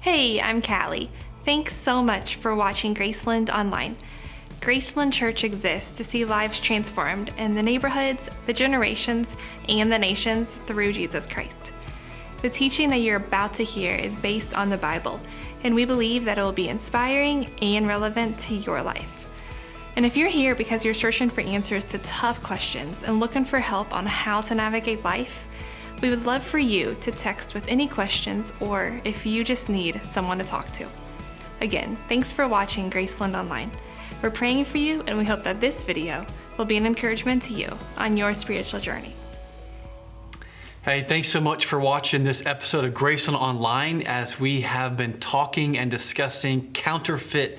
Hey, I'm Callie. Thanks so much for watching Graceland Online. Graceland Church exists to see lives transformed in the neighborhoods, the generations, and the nations through Jesus Christ. The teaching that you're about to hear is based on the Bible, and we believe that it will be inspiring and relevant to your life. And if you're here because you're searching for answers to tough questions and looking for help on how to navigate life, we would love for you to text with any questions or if you just need someone to talk to. Again, thanks for watching Graceland Online. We're praying for you, and we hope that this video will be an encouragement to you on your spiritual journey. Hey, thanks so much for watching this episode of Graceland Online as we have been talking and discussing counterfeit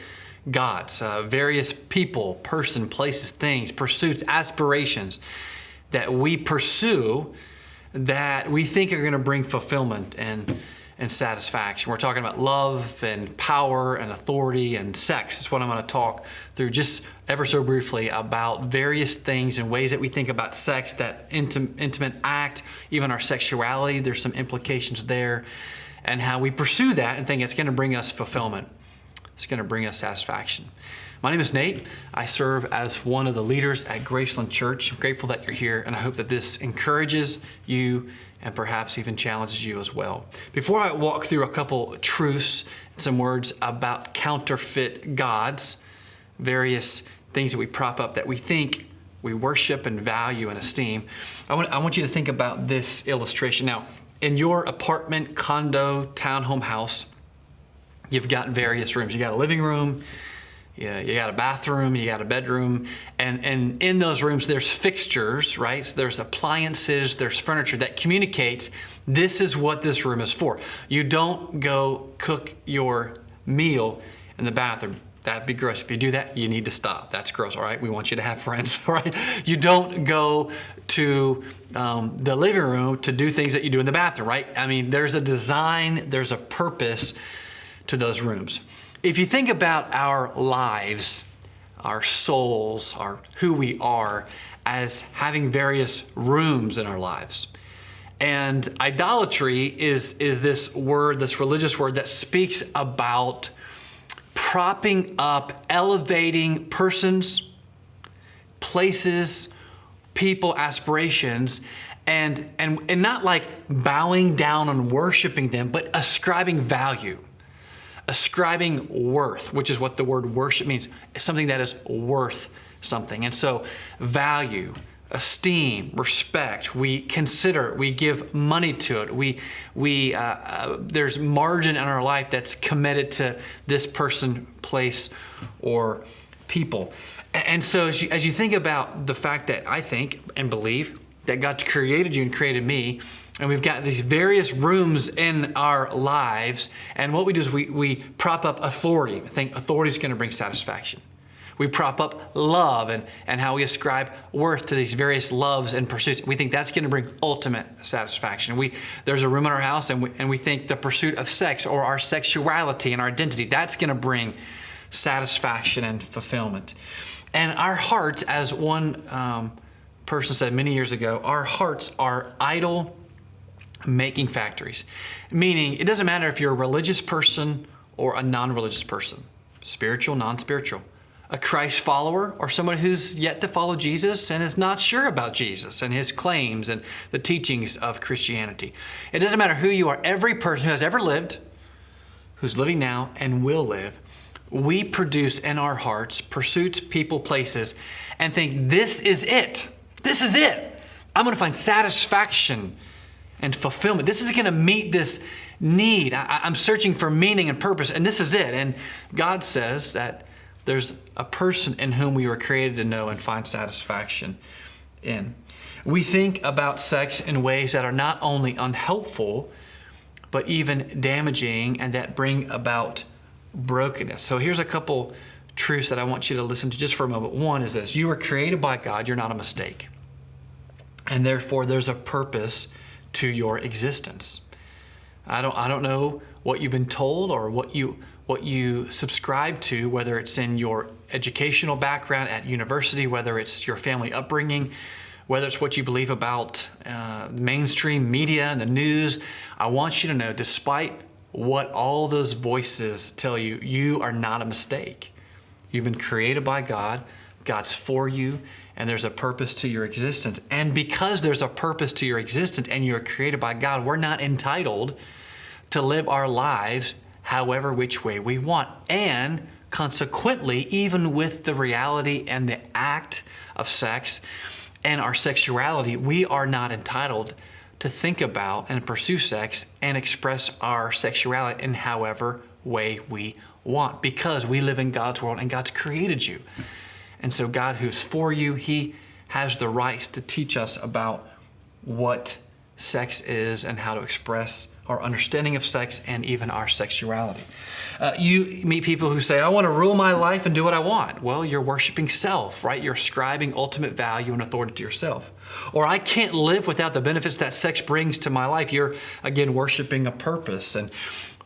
gods, various people, person, places, things, pursuits, aspirations that we pursue that we think are going to bring fulfillment and satisfaction. We're talking about love and power and authority and sex. That's what I'm going to talk through just ever so briefly about various things and ways that we think about sex, that intimate act, even our sexuality. There's some implications there, and how we pursue that and think it's going to bring us fulfillment. It's going to bring us satisfaction. My name is Nate. I serve as one of the leaders at Graceland Church. I'm grateful that you're here, and I hope that this encourages you and perhaps even challenges you as well. Before I walk through a couple truths, some words about counterfeit gods, various things that we prop up that we think we worship and value and esteem, I want you to think about this illustration. Now, in your apartment, condo, townhome house, you've got various rooms. You got a living room, you got a bathroom, you got a bedroom, and in those rooms there's fixtures, right? So there's appliances, there's furniture that communicates this is what this room is for. You don't go cook your meal in the bathroom. That'd be gross. If you do that, you need to stop. That's gross, all right? We want you to have friends, all right? You don't go to the living room to do things that you do in the bathroom, right? I mean, there's a design, there's a purpose to those rooms. If you think about our lives, our souls, who we are as having various rooms in our lives. And idolatry is this word, this religious word that speaks about propping up, elevating persons, places, people, aspirations, and not like bowing down and worshiping them, but ascribing value. Ascribing worth, which is what the word worship means, something that is worth something. And so value, esteem, respect, we consider, we give money to it. There's margin in our life that's committed to this person, place, or people. And so as you think about the fact that I think and believe that God created you and created me, and we've got these various rooms in our lives, and what we do is we prop up authority. I think authority is going to bring satisfaction. We prop up love and how we ascribe worth to these various loves and pursuits. We think that's going to bring ultimate satisfaction. There's a room in our house, and we think the pursuit of sex or our sexuality and our identity, that's going to bring satisfaction and fulfillment. And our hearts, as one person said many years ago, our hearts are idol making factories, meaning it doesn't matter if you're a religious person or a non-religious person, spiritual, non-spiritual, a Christ follower or someone who's yet to follow Jesus and is not sure about Jesus and his claims and the teachings of Christianity. It doesn't matter who you are. Every person who has ever lived, who's living now and will live, we produce in our hearts pursuits, people, places, and think this is it. This is it. I'm going to find satisfaction and fulfillment. This is going to meet this need. I'm searching for meaning and purpose, and this is it. And God says that there's a person in whom we were created to know and find satisfaction in. We think about sex in ways that are not only unhelpful, but even damaging, and that bring about brokenness. So here's a couple truths that I want you to listen to just for a moment. One is this: you were created by God. You're not a mistake. And therefore, there's a purpose to your existence. I don't know what you've been told or what you subscribe to, whether it's in your educational background at university, whether it's your family upbringing, whether it's what you believe about mainstream media and the news. I want you to know, despite what all those voices tell you, you are not a mistake. You've been created by God. God's for you, and there's a purpose to your existence. And because there's a purpose to your existence and you're created by God, we're not entitled to live our lives however which way we want. And consequently, even with the reality and the act of sex and our sexuality, we are not entitled to think about and pursue sex and express our sexuality in however way we want, because we live in God's world and God's created you. And so God, who's for you, he has the rights to teach us about what sex is and how to express our understanding of sex and even our sexuality. You meet people who say, I want to rule my life and do what I want. Well, you're worshiping self, right? You're ascribing ultimate value and authority to yourself. Or I can't live without the benefits that sex brings to my life. You're, again, worshiping a purpose and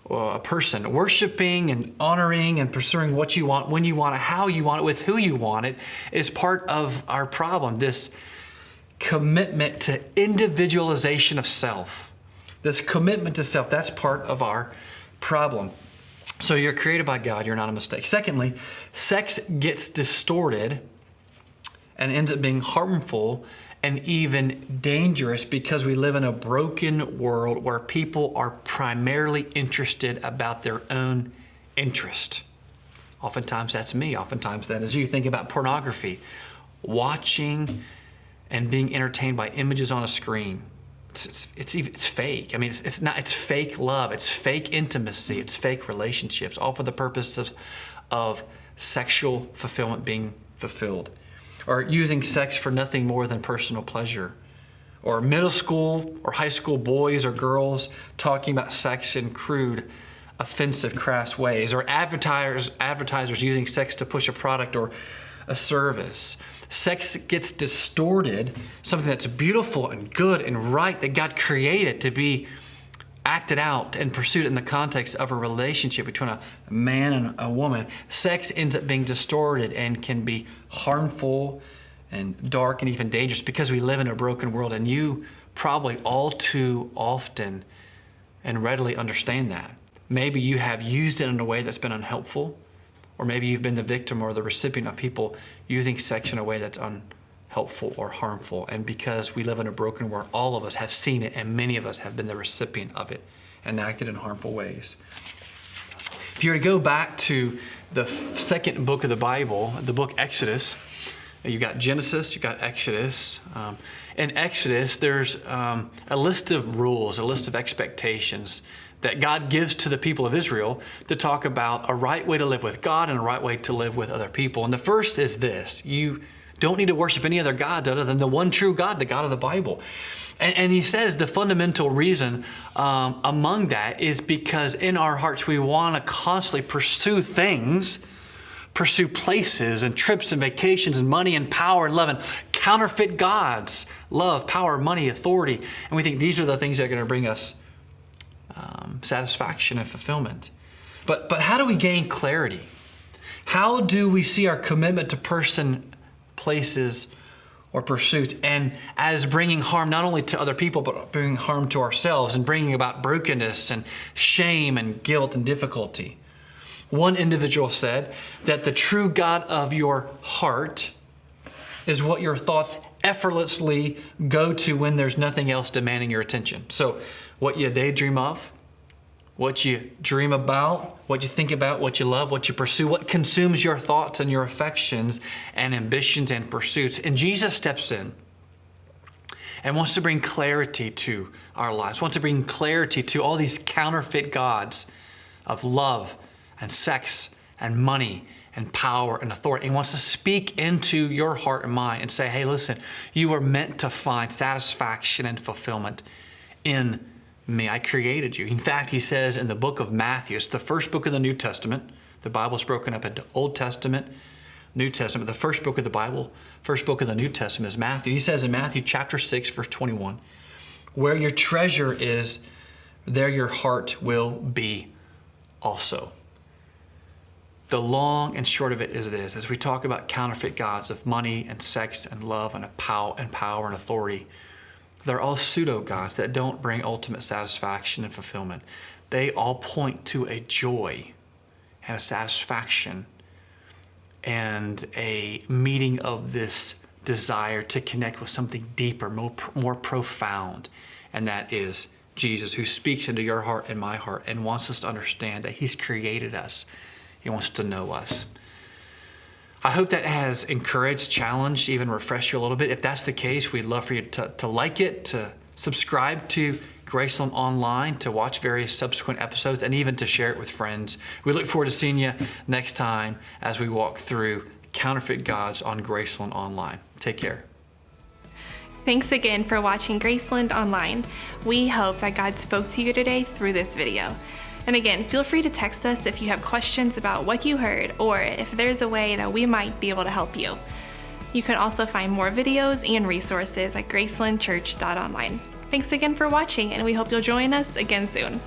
a person. Worshiping and honoring and pursuing what you want, when you want it, how you want it, with who you want it, is part of our problem. This commitment to individualization of self. This commitment to self, that's part of our problem. So you're created by God, you're not a mistake. Secondly, sex gets distorted and ends up being harmful and even dangerous because we live in a broken world where people are primarily interested about their own interest. Oftentimes that's me, oftentimes that is you. Think about pornography, watching and being entertained by images on a screen. It's fake. I mean, it's fake love. It's fake intimacy. It's fake relationships, all for the purpose of sexual fulfillment being fulfilled. Or using sex for nothing more than personal pleasure. Or middle school or high school boys or girls talking about sex in crude, offensive, crass ways. Or advertisers using sex to push a product or a service. Sex gets distorted, something that's beautiful and good and right that God created to be acted out and pursued in the context of a relationship between a man and a woman. Sex ends up being distorted and can be harmful and dark and even dangerous because we live in a broken world, and you probably all too often and readily understand that. Maybe you have used it in a way that's been unhelpful, or maybe you've been the victim or the recipient of people using sex in a way that's unhelpful or harmful. And because we live in a broken world, all of us have seen it, and many of us have been the recipient of it and acted in harmful ways. If you were to go back to the second book of the Bible, the book Exodus, you got Genesis, you got Exodus. In Exodus, there's a list of rules, a list of expectations that God gives to the people of Israel to talk about a right way to live with God and a right way to live with other people. And the first is this: you don't need to worship any other gods other than the one true God, the God of the Bible. And he says the fundamental reason among that is because in our hearts we want to constantly pursue things, pursue places and trips and vacations and money and power and love and counterfeit gods, love, power, money, authority. And we think these are the things that are going to bring us satisfaction and fulfillment. But how do we gain clarity? How do we see our commitment to person, places, or pursuits and as bringing harm not only to other people, but bringing harm to ourselves and bringing about brokenness and shame and guilt and difficulty? One individual said that the true God of your heart is what your thoughts effortlessly go to when there's nothing else demanding your attention. So what you daydream of, what you dream about, what you think about, what you love, what you pursue, what consumes your thoughts and your affections and ambitions and pursuits. And Jesus steps in and wants to bring clarity to our lives, wants to bring clarity to all these counterfeit gods of love and sex and money and power and authority. He wants to speak into your heart and mind and say, hey, listen, you were meant to find satisfaction and fulfillment in me. I created you. In fact, he says in the book of Matthew, it's the first book of the New Testament. The Bible's broken up into Old Testament, New Testament. The first book of the Bible, first book of the New Testament is Matthew. He says in Matthew chapter 6, verse 21, where your treasure is, there your heart will be also. The long and short of it is this: as we talk about counterfeit gods of money and sex and love and power and authority, they're all pseudo gods that don't bring ultimate satisfaction and fulfillment. they all point to a joy and a satisfaction and a meeting of this desire to connect with something deeper, more profound, and that is Jesus, who speaks into your heart and my heart and wants us to understand that he's created us. He wants to know us. I hope that has encouraged, challenged, even refreshed you a little bit. If that's the case, we'd love for you to like it, to subscribe to Graceland Online, to watch various subsequent episodes, and even to share it with friends. We look forward to seeing you next time as we walk through Counterfeit Gods on Graceland Online. Take care. Thanks again for watching Graceland Online. We hope that God spoke to you today through this video. And again, feel free to text us if you have questions about what you heard or if there's a way that we might be able to help you. You can also find more videos and resources at gracelandchurch.online. Thanks again for watching, and we hope you'll join us again soon.